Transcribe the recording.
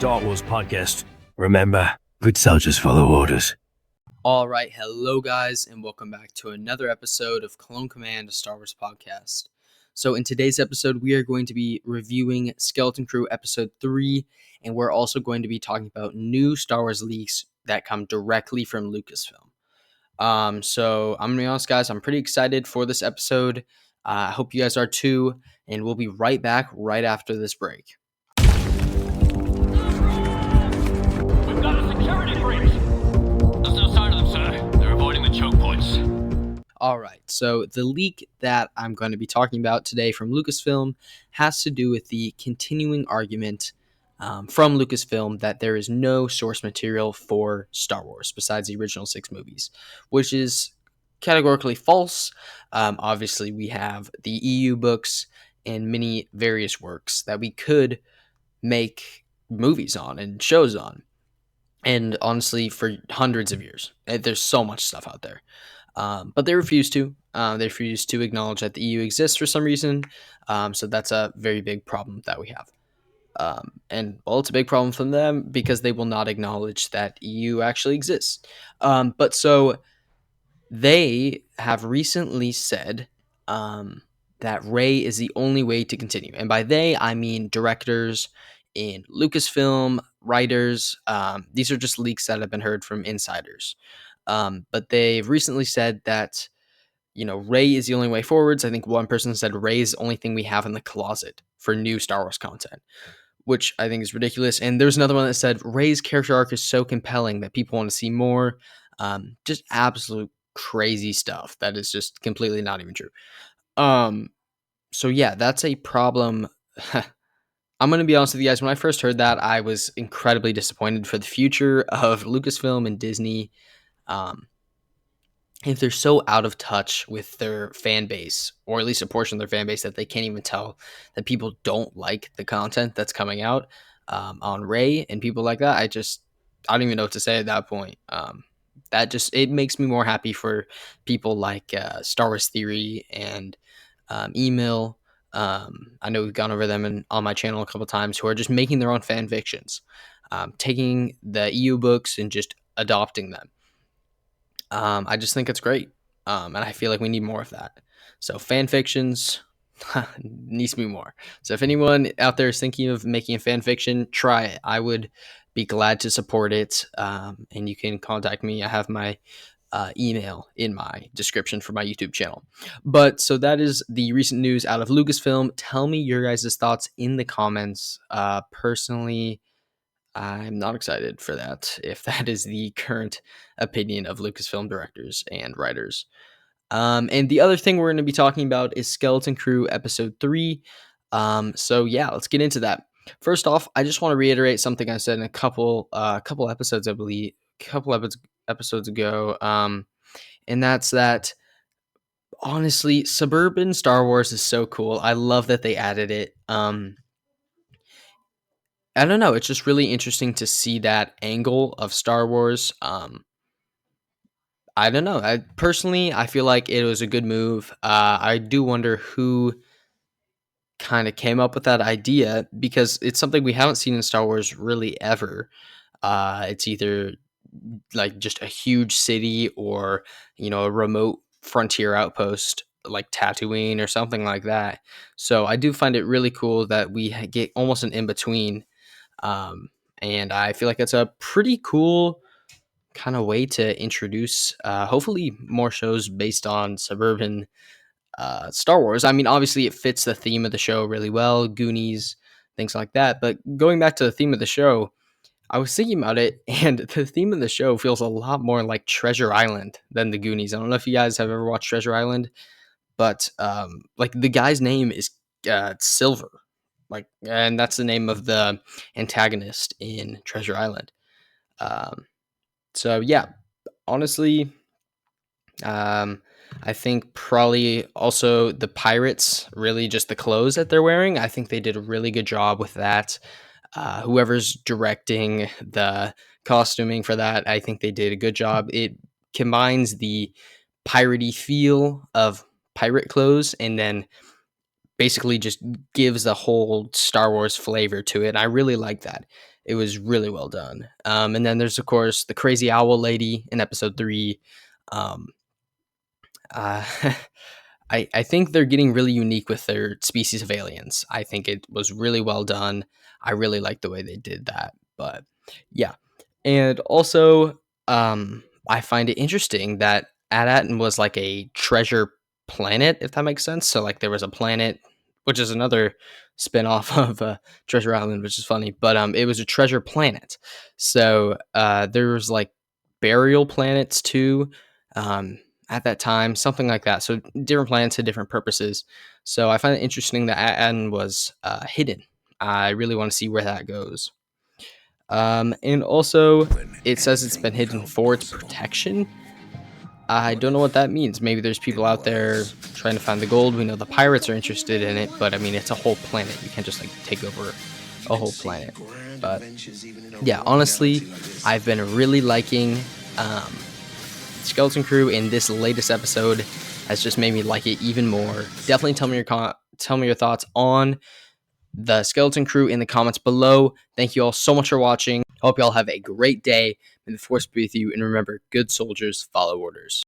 Star Wars podcast. Remember, good soldiers follow orders. All right, hello guys, and welcome back to another episode of Clone Command, a Star Wars podcast. So in today's episode, we are going to be reviewing Skeleton Crew Episode 3, and we're also going to be talking about new Star Wars leaks that come directly from Lucasfilm. So I'm going to be honest, guys, I'm pretty excited for this episode. I hope you guys are too, and we'll be right back right after this break. We've got a security breach! There's no sign of them, sir. They're avoiding the choke points. All right, so the leak that I'm going to be talking about today from Lucasfilm has to do with the continuing argument from Lucasfilm that there is no source material for Star Wars besides the original 6 movies, which is categorically false. Obviously, we have the EU books and many various works that we could make movies on and shows on. And honestly, for hundreds of years, there's so much stuff out there. But they refuse to. They refuse to acknowledge that the EU exists for some reason. So that's a very big problem that we have. And well, it's a big problem for them because they will not acknowledge that EU actually exists. But so they have recently said that Rey is the only way to continue. And by they, I mean directors in Lucasfilm, writers. These are just leaks that have been heard from insiders. But they've recently said that, Rey is the only way forwards. I think one person said Rey is the only thing we have in the closet for new Star Wars content, which I think is ridiculous. And there's another one that said Rey's character arc is so compelling that people want to see more. Just absolute crazy stuff that is just completely not even true. So yeah, that's a problem. I'm going to be honest with you guys. When I first heard that, I was incredibly disappointed for the future of Lucasfilm and Disney. If they're so out of touch with their fan base, or at least a portion of their fan base, that they can't even tell that people don't like the content that's coming out on Rey and people like that, I don't even know what to say at that point. It makes me more happy for people like Star Wars Theory and Email. I know we've gone over them on my channel a couple times, who are just making their own fan fictions, taking the EU books and just adopting them. I just think it's great, and I feel like we need more of that. So fan fictions needs to be more. So if anyone out there is thinking of making a fan fiction, try it. I would be glad to support it, and you can contact me. I have my email in my description for my YouTube channel. But so that is the recent news out of Lucasfilm. Tell me your guys' thoughts in the comments. Personally, I'm not excited for that, if that is the current opinion of Lucasfilm directors and writers. And the other thing we're going to be talking about is Skeleton Crew Episode 3. So yeah, let's get into that. First off, I just want to reiterate something I said in a couple episodes, I believe, episodes ago, and that's that, honestly, suburban Star Wars is so cool. I love that they added it. I don't know. It's just really interesting to see that angle of Star Wars. I don't know. I feel like it was a good move. I do wonder who kind of came up with that idea, because it's something we haven't seen in Star Wars really ever. It's either like just a huge city, or a remote frontier outpost like Tatooine or something like that. So I do find it really cool that we get almost an in between. And I feel like it's a pretty cool kind of way to introduce, hopefully, more shows based on suburban Star Wars. I mean, obviously, it fits the theme of the show really well, Goonies, things like that. But going back to the theme of the show, I was thinking about it, and the theme of the show feels a lot more like Treasure Island than the Goonies. I don't know if you guys have ever watched Treasure Island, but like the guy's name is Silver. And that's the name of the antagonist in Treasure Island. So yeah, honestly, I think probably also the pirates, really just the clothes that they're wearing. I think they did a really good job with that. Whoever's directing the costuming for that, I think they did a good job. It combines the piratey feel of pirate clothes, and then basically just gives the whole Star Wars flavor to it. And I really like that. It was really well done. And then there's, of course, the crazy owl lady in episode 3. Um, uh, I think they're getting really unique with their species of aliens. I think it was really well done. I really like the way they did that. But yeah. And also, I find it interesting that Atatin was like a treasure planet, if that makes sense. So like there was a planet, which is another spin-off of Treasure Island, which is funny, but it was a treasure planet. So there was like burial planets too. At that time, something like that. So different planets had different purposes. So I find it interesting that Aten was hidden. I really want to see where that goes. And also, it says it's been hidden for its protection. I don't know what that means. Maybe there's people out there trying to find the gold. We know the pirates are interested in it, but I mean, it's a whole planet. You can't just like take over a whole planet. But yeah, honestly, I've been really liking Skeleton Crew, in this latest episode has just made me like it even more. Definitely tell me your thoughts on the Skeleton Crew in the comments below. Thank you all so much for watching. Hope you all have a great day. May the force be with you, and remember, good soldiers follow orders.